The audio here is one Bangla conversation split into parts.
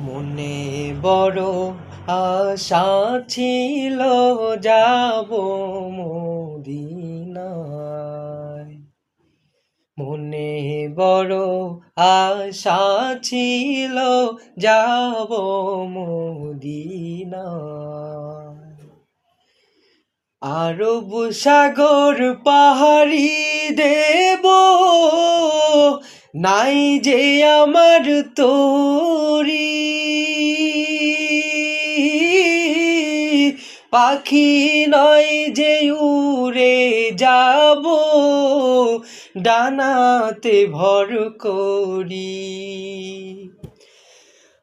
মনে বড় আশা ছিল যাব মদিনায়। মনে বড় আশা ছিল যাব মদিনায়। আরব সাগর পাহাড়ি দেব নাই যে আমার তরি। পাখি নয় যে উড়ে যাব ডানাতে ভর করি।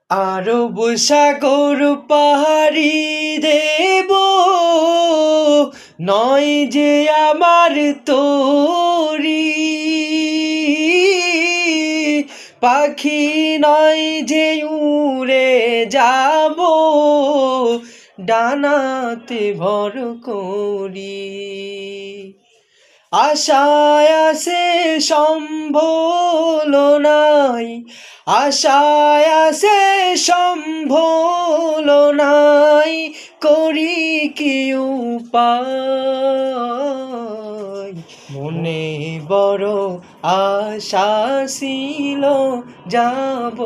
আরব সাগর পাহাড়ি দেব নয় যে আমার তরি। পাখি নয় যে উড়ে যাব ডানাতে ভর করি। আশায় আছে সম্বল নাই, আশায় আছে সম্বল নাই, করি কি উপায়। মনে বড় আশা ছিল যাব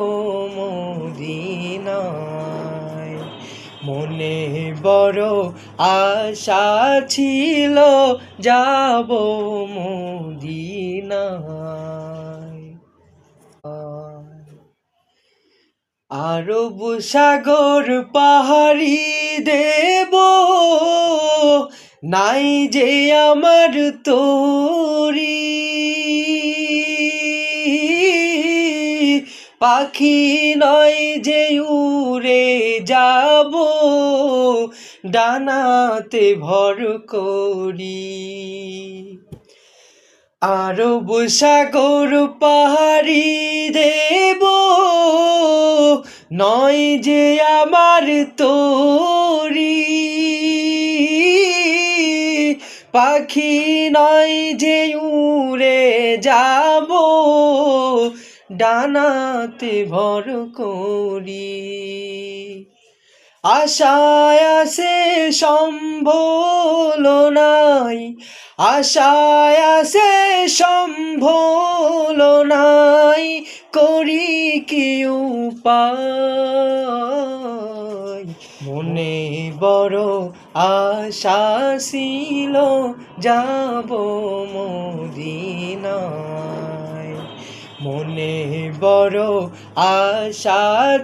মদিনায়। মনে বড় আশা ছিল যাব মদিনায়। আরব সাগর পাহাড়ি দেব নাই যে আমার তরি। পাখি নয় যে উড়ে যাব ডানাতে ভর করি। আরব সাগর পাহাড়ি দেব নয় যে আমার তরি। পাখি নয় যে উড়ে যাব ডানাতে ভর করি। আশায় আছে সম্বল নাই, আশায় আছে সম্বল নাই, করি কি উপায়। মনে বড় আশা ছিল যাব মদিনায়। মনে বড় আশা